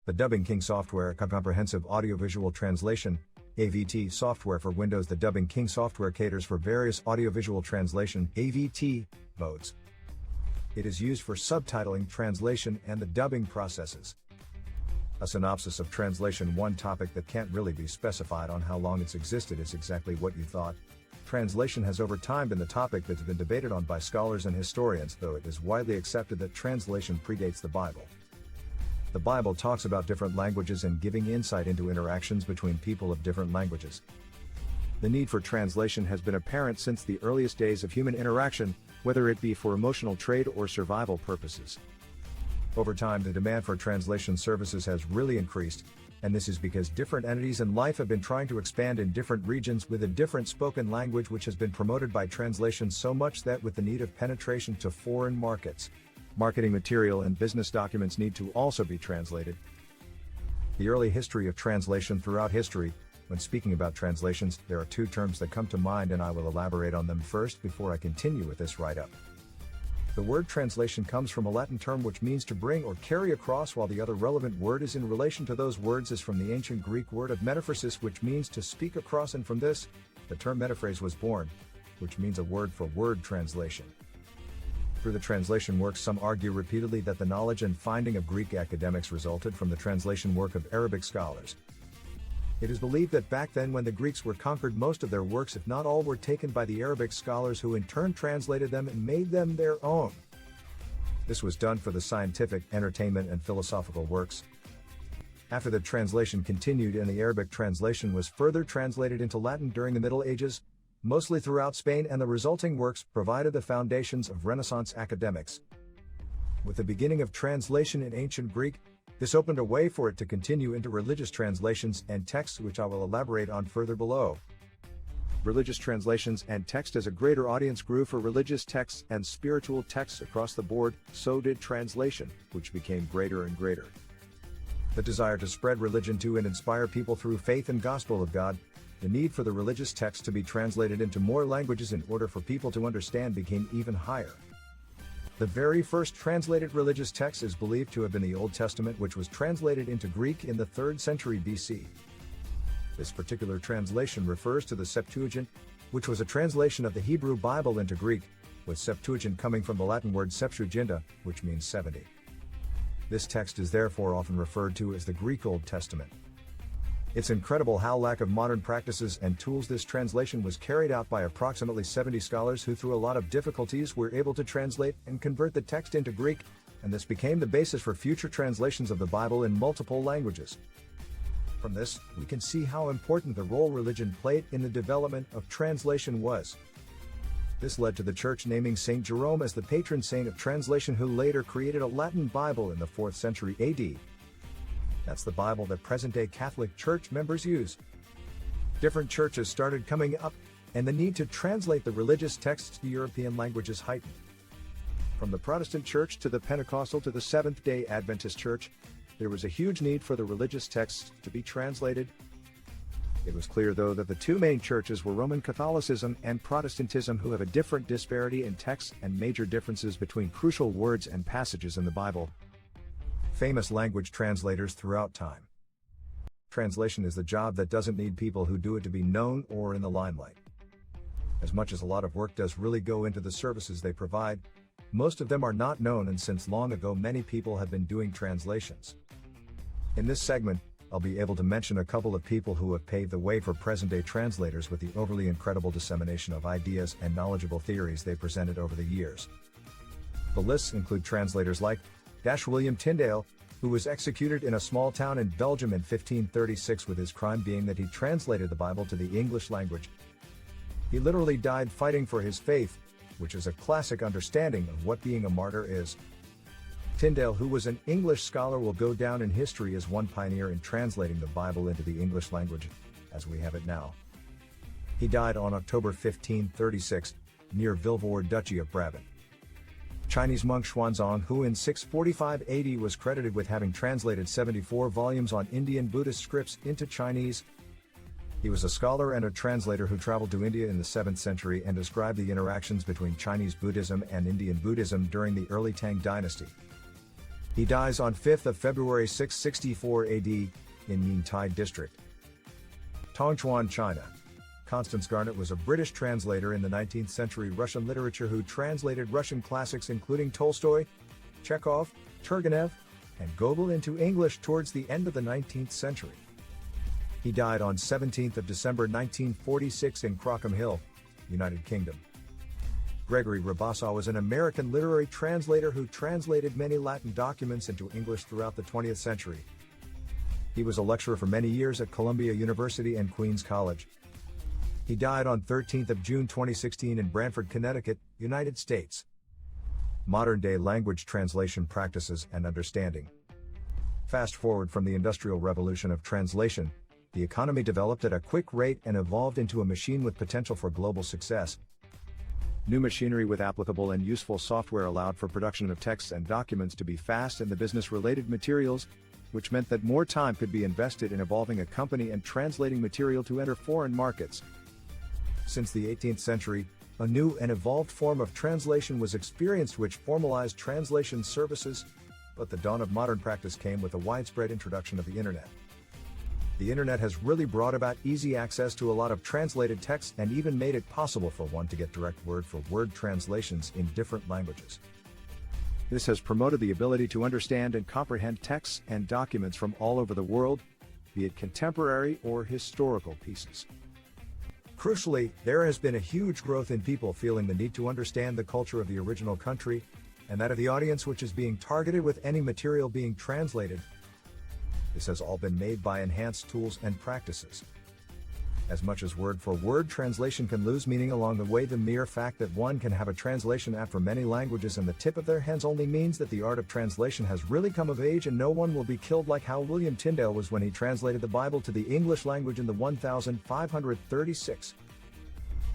The Dubbing King software, comprehensive audiovisual translation, AVT software for Windows. The Dubbing King software caters for various audiovisual translation (AVT) modes. It is used for subtitling, translation, and the dubbing processes. A synopsis of translation. One topic that can't really be specified on how long it's existed is exactly what you thought. Translation has over time been the topic that's been debated on by scholars and historians, though it is widely accepted that translation predates the Bible. The Bible talks about different languages and giving insight into interactions between people of different languages. The need for translation has been apparent since the earliest days of human interaction, whether it be for emotional trade or survival purposes. Over time, the demand for translation services has really increased, and this is because different entities in life have been trying to expand in different regions with a different spoken language, which has been promoted by translation so much that with the need of penetration to foreign markets, marketing material and business documents need to also be translated. The early history of translation. Throughout history, when speaking about translations, there are two terms that come to mind, and I will elaborate on them first before I continue with this write-up. The word translation comes from a Latin term which means to bring or carry across, while the other relevant word is in relation to those words is from the ancient Greek word of metaphrasis, which means to speak across, and from this, the term metaphrase was born, which means a word-for-word translation. Through the translation works, some argue repeatedly that the knowledge and finding of Greek academics resulted from the translation work of Arabic scholars. It is believed that back then, when the Greeks were conquered, most of their works, if not all, were taken by the Arabic scholars, who in turn translated them and made them their own. This was done for the scientific, entertainment, and philosophical works. After the translation continued and the Arabic translation was further translated into Latin during the Middle Ages, mostly throughout Spain, and the resulting works provided the foundations of Renaissance academics. With the beginning of translation in ancient Greek, this opened a way for it to continue into religious translations and texts, which I will elaborate on further below. Religious translations and text. As a greater audience grew for religious texts and spiritual texts across the board, so did translation, which became greater and greater. The desire to spread religion to and inspire people through faith and gospel of God, the need for the religious text to be translated into more languages in order for people to understand became even higher. The very first translated religious text is believed to have been the Old Testament, which was translated into Greek in the 3rd century BC. This particular translation refers to the Septuagint, which was a translation of the Hebrew Bible into Greek, with Septuagint coming from the Latin word Septuaginta, which means 70. This text is therefore often referred to as the Greek Old Testament. It's incredible how lack of modern practices and tools this translation was carried out by approximately 70 scholars who, through a lot of difficulties, were able to translate and convert the text into Greek, and this became the basis for future translations of the Bible in multiple languages. From this, we can see how important the role religion played in the development of translation was. This led to the Church naming Saint Jerome as the patron saint of translation, who later created a Latin Bible in the 4th century AD. That's the Bible that present-day Catholic Church members use. Different churches started coming up, and the need to translate the religious texts to European languages heightened. From the Protestant Church to the Pentecostal to the Seventh-day Adventist Church, there was a huge need for the religious texts to be translated. It was clear, though, that the two main churches were Roman Catholicism and Protestantism, who have a different disparity in texts and major differences between crucial words and passages in the Bible. Famous language translators throughout time. Translation is the job that doesn't need people who do it to be known or in the limelight. As much as a lot of work does really go into the services they provide, most of them are not known, and since long ago many people have been doing translations. In this segment, I'll be able to mention a couple of people who have paved the way for present-day translators with the overly incredible dissemination of ideas and knowledgeable theories they presented over the years. The lists include translators like William Tyndale, who was executed in a small town in Belgium in 1536, with his crime being that he translated the Bible to the English language. He literally died fighting for his faith, which is a classic understanding of what being a martyr is. Tyndale, who was an English scholar, will go down in history as one pioneer in translating the Bible into the English language, as we have it now. He died on October 1536, near Vilvoorde, Duchy of Brabant. Chinese monk Xuanzang, who in 645 AD was credited with having translated 74 volumes on Indian Buddhist scripts into Chinese. He was a scholar and a translator who traveled to India in the 7th century and described the interactions between Chinese Buddhism and Indian Buddhism during the early Tang dynasty. He dies on 5th of February 664 AD in Yingtai District, Tongchuan, China. Constance Garnett was a British translator in the 19th century Russian literature who translated Russian classics including Tolstoy, Chekhov, Turgenev, and Gogol into English towards the end of the 19th century. He died on 17th of December 1946 in Crockham Hill, United Kingdom. Gregory Rabassa was an American literary translator who translated many Latin documents into English throughout the 20th century. He was a lecturer for many years at Columbia University and Queens College. He died on 13th of June 2016 in Branford, Connecticut, United States. Modern-day language translation practices and understanding. Fast forward from the Industrial Revolution of translation, the economy developed at a quick rate and evolved into a machine with potential for global success. New machinery with applicable and useful software allowed for production of texts and documents to be fast and the business-related materials, which meant that more time could be invested in evolving a company and translating material to enter foreign markets. Since the 18th century, a new and evolved form of translation was experienced which formalized translation services, but the dawn of modern practice came with the widespread introduction of the Internet. The Internet has really brought about easy access to a lot of translated text and even made it possible for one to get direct word-for-word translations in different languages. This has promoted the ability to understand and comprehend texts and documents from all over the world, be it contemporary or historical pieces. Crucially, there has been a huge growth in people feeling the need to understand the culture of the original country, and that of the audience which is being targeted with any material being translated. This has all been made by enhanced tools and practices. As much as word-for-word translation can lose meaning along the way, the mere fact that one can have a translation app for many languages in the tip of their hands only means that the art of translation has really come of age and no one will be killed like how William Tyndale was when he translated the Bible to the English language in the 1536.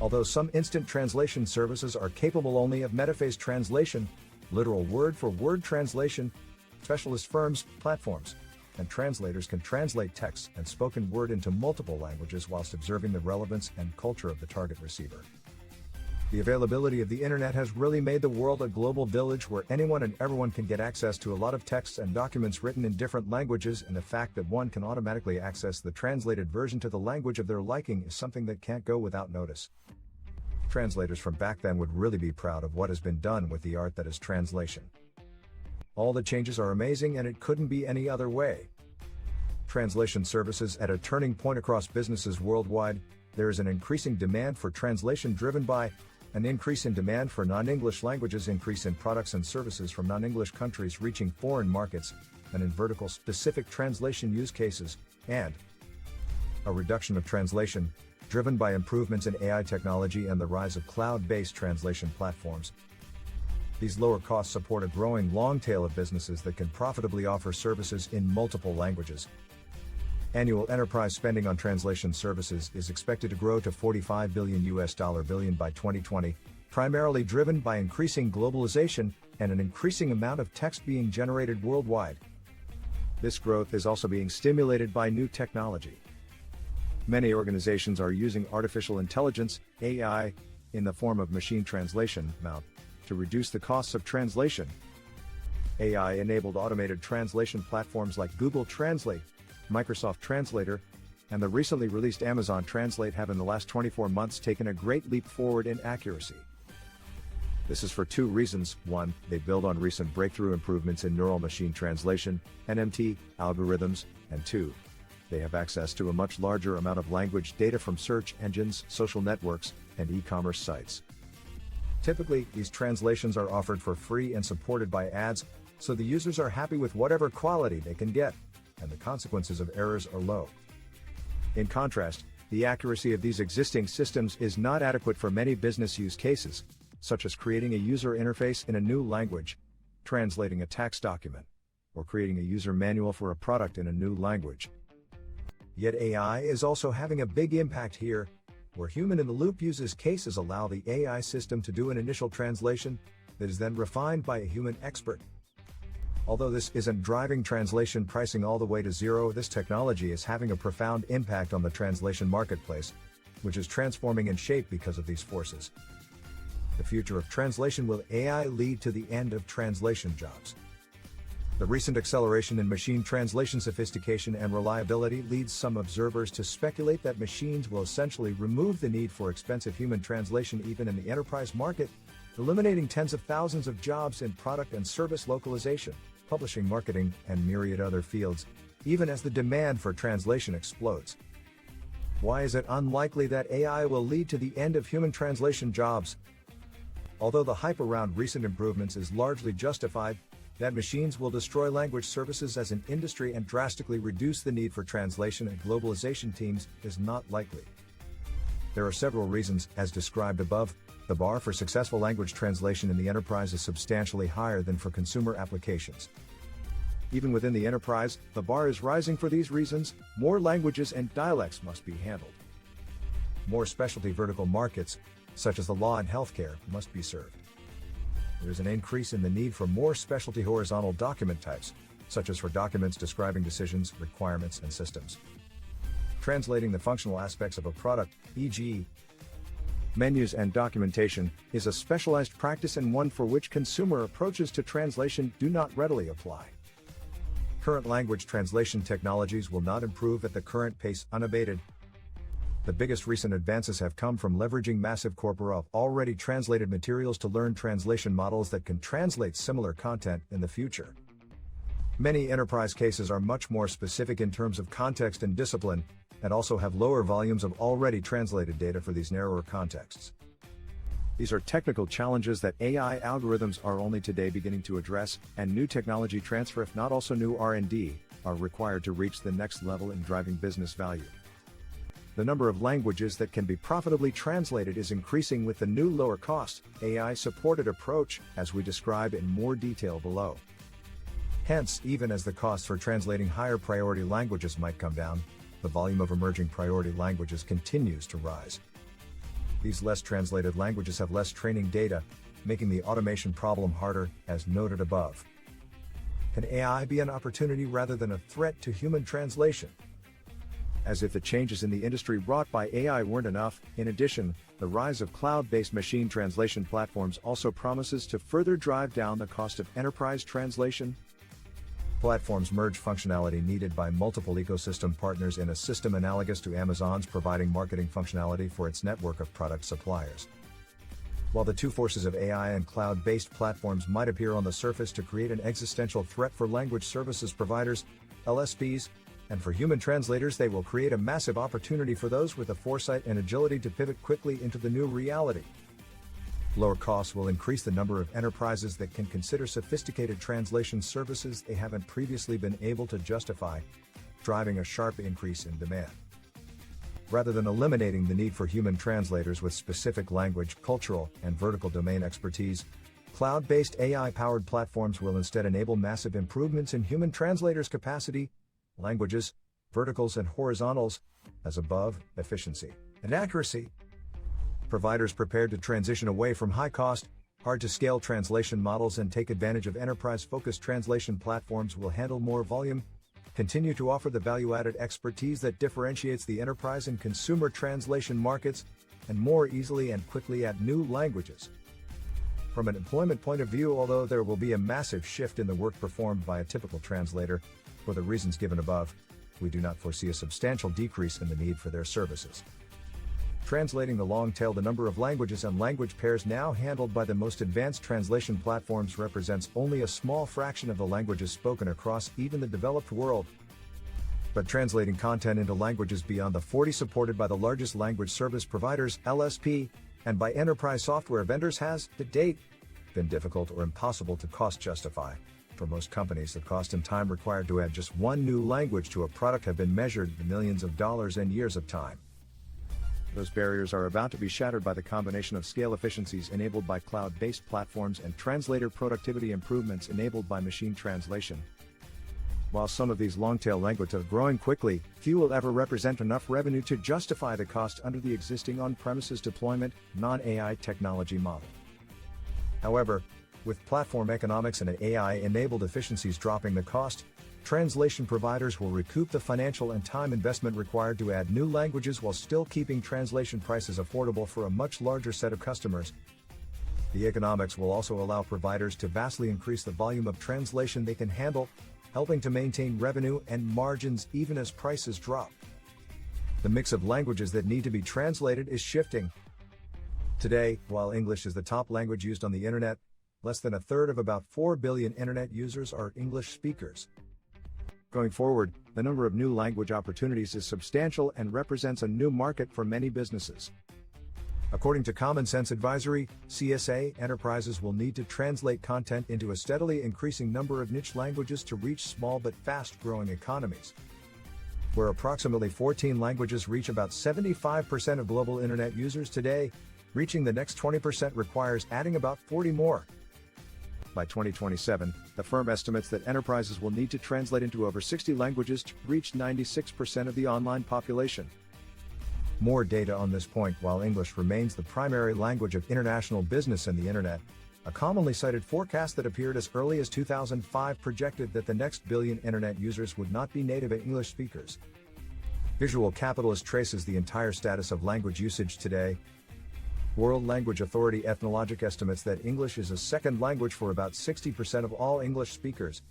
Although some instant translation services are capable only of metaphase translation, literal word-for-word translation, specialist firms, platforms, and translators can translate text and spoken word into multiple languages whilst observing the relevance and culture of the target receiver. The availability of the Internet has really made the world a global village where anyone and everyone can get access to a lot of texts and documents written in different languages, and the fact that one can automatically access the translated version to the language of their liking is something that can't go without notice. Translators from back then would really be proud of what has been done with the art that is translation. All the changes are amazing and it couldn't be any other way. Translation services at a turning point across businesses worldwide. There is an increasing demand for translation driven by an increase in demand for non-English languages, increase in products and services from non-English countries reaching foreign markets, and in vertical specific translation use cases, and a reduction of translation, driven by improvements in AI technology and the rise of cloud-based translation platforms. These lower costs support a growing long tail of businesses that can profitably offer services in multiple languages. Annual enterprise spending on translation services is expected to grow to $45 billion by 2020, primarily driven by increasing globalization and an increasing amount of text being generated worldwide. This growth is also being stimulated by new technology. Many organizations are using artificial intelligence, AI, in the form of machine translation, MT, to reduce the costs of translation. AI-enabled automated translation platforms like Google Translate, Microsoft Translator, and the recently released Amazon Translate have in the last 24 months taken a great leap forward in accuracy. This is for two reasons. One, they build on recent breakthrough improvements in neural machine translation, NMT, algorithms, and two, they have access to a much larger amount of language data from search engines, social networks, and e-commerce sites. Typically, these translations are offered for free and supported by ads, so the users are happy with whatever quality they can get, and the consequences of errors are low. In contrast, the accuracy of these existing systems is not adequate for many business use cases, such as creating a user interface in a new language, translating a tax document, or creating a user manual for a product in a new language. Yet AI is also having a big impact here, where human-in-the-loop uses cases allow the AI system to do an initial translation that is then refined by a human expert. Although this isn't driving translation pricing all the way to zero, this technology is having a profound impact on the translation marketplace, which is transforming in shape because of these forces. The future of translation. Will AI lead to the end of translation jobs? The recent acceleration in machine translation sophistication and reliability leads some observers to speculate that machines will essentially remove the need for expensive human translation even in the enterprise market, eliminating tens of thousands of jobs in product and service localization, publishing, marketing, and myriad other fields, even as the demand for translation explodes. Why is it unlikely that AI will lead to the end of human translation jobs? Although the hype around recent improvements is largely justified, that machines will destroy language services as an industry and drastically reduce the need for translation and globalization teams is not likely. There are several reasons, as described above. The bar for successful language translation in the enterprise is substantially higher than for consumer applications. Even within the enterprise, the bar is rising for these reasons. More languages and dialects must be handled. More specialty vertical markets, such as the law and healthcare, must be served. There is an increase in the need for more specialty horizontal document types, such as for documents describing decisions, requirements, and systems. Translating the functional aspects of a product, e.g., menus and documentation, is a specialized practice and one for which consumer approaches to translation do not readily apply. Current language translation technologies will not improve at the current pace unabated. The biggest recent advances have come from leveraging massive corpora of already translated materials to learn translation models that can translate similar content in the future. Many enterprise cases are much more specific in terms of context and discipline, and also have lower volumes of already translated data for these narrower contexts. These are technical challenges that AI algorithms are only today beginning to address, and new technology transfer, if not also new R&D, are required to reach the next level in driving business value. The number of languages that can be profitably translated is increasing with the new lower-cost, AI-supported approach, as we describe in more detail below. Hence, even as the cost for translating higher priority languages might come down, the volume of emerging priority languages continues to rise. These less translated languages have less training data, making the automation problem harder, as noted above. Can AI be an opportunity rather than a threat to human translation? As if the changes in the industry wrought by AI weren't enough, in addition, the rise of cloud-based machine translation platforms also promises to further drive down the cost of enterprise translation. Platforms merge functionality needed by multiple ecosystem partners in a system analogous to Amazon's providing marketing functionality for its network of product suppliers. While the two forces of AI and cloud-based platforms might appear on the surface to create an existential threat for language services providers, LSPs, and for human translators, they will create a massive opportunity for those with the foresight and agility to pivot quickly into the new reality. Lower costs will increase the number of enterprises that can consider sophisticated translation services they haven't previously been able to justify, driving a sharp increase in demand. Rather than eliminating the need for human translators with specific language, cultural, and vertical domain expertise, cloud-based AI-powered platforms will instead enable massive improvements in human translators' capacity, languages, verticals and horizontals, as above, efficiency and accuracy. Providers prepared to transition away from high-cost, hard-to-scale translation models and take advantage of enterprise-focused translation platforms will handle more volume, continue to offer the value-added expertise that differentiates the enterprise and consumer translation markets, and more easily and quickly add new languages. From an employment point of view, although there will be a massive shift in the work performed by a typical translator, for the reasons given above, we do not foresee a substantial decrease in the need for their services. Translating the long tail, the number of languages and language pairs now handled by the most advanced translation platforms represents only a small fraction of the languages spoken across even the developed world. But translating content into languages beyond the 40 supported by the largest language service providers, LSP, and by enterprise software vendors has, to date, been difficult or impossible to cost justify. For most companies, the cost and time required to add just one new language to a product have been measured in millions of dollars and years of time. Those barriers are about to be shattered by the combination of scale efficiencies enabled by cloud-based platforms and translator productivity improvements enabled by machine translation. While some of these long-tail languages are growing quickly, few will ever represent enough revenue to justify the cost under the existing on-premises deployment, non-AI technology model. However, with platform economics and AI-enabled efficiencies dropping the cost, translation providers will recoup the financial and time investment required to add new languages while still keeping translation prices affordable for a much larger set of customers. The economics will also allow providers to vastly increase the volume of translation they can handle, helping to maintain revenue and margins even as prices drop. The mix of languages that need to be translated is shifting. Today, while English is the top language used on the internet, less than a third of about 4 billion internet users are English speakers. Going forward, the number of new language opportunities is substantial and represents a new market for many businesses. According to Common Sense Advisory, CSA, enterprises will need to translate content into a steadily increasing number of niche languages to reach small but fast-growing economies. Where approximately 14 languages reach about 75% of global internet users today, reaching the next 20% requires adding about 40 more. By 2027, the firm estimates that enterprises will need to translate into over 60 languages to reach 96% of the online population. More data on this point. While English remains the primary language of international business and the internet, a commonly cited forecast that appeared as early as 2005 projected that the next billion internet users would not be native English speakers. Visual Capitalist traces the entire status of language usage today. World Language Authority Ethnologic estimates that English is a second language for about 60% of all English speakers.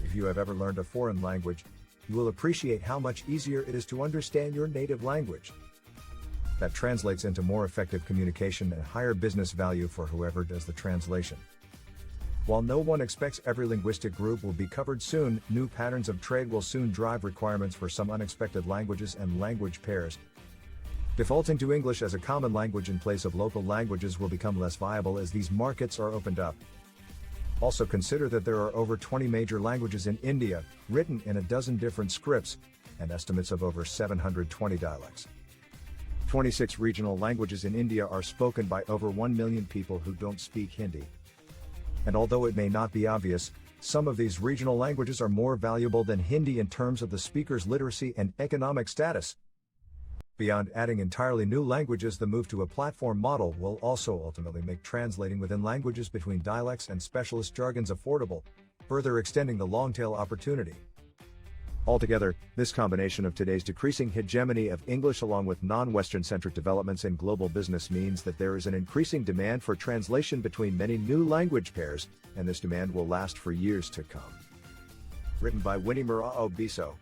If you have ever learned a foreign language, you will appreciate how much easier it is to understand your native language. That translates into more effective communication and higher business value for whoever does the translation. While no one expects every linguistic group will be covered soon, new patterns of trade will soon drive requirements for some unexpected languages and language pairs. Defaulting to English as a common language in place of local languages will become less viable as these markets are opened up. Also consider that there are over 20 major languages in India, written in a dozen different scripts, and estimates of over 720 dialects. 26 regional languages in India are spoken by over 1 million people who don't speak Hindi. And although it may not be obvious, some of these regional languages are more valuable than Hindi in terms of the speaker's literacy and economic status. Beyond adding entirely new languages, the move to a platform model will also ultimately make translating within languages between dialects and specialist jargons affordable, further extending the long-tail opportunity. Altogether, this combination of today's decreasing hegemony of English along with non-Western-centric developments in global business means that there is an increasing demand for translation between many new language pairs, and this demand will last for years to come. Written by Winnie Murao Biso.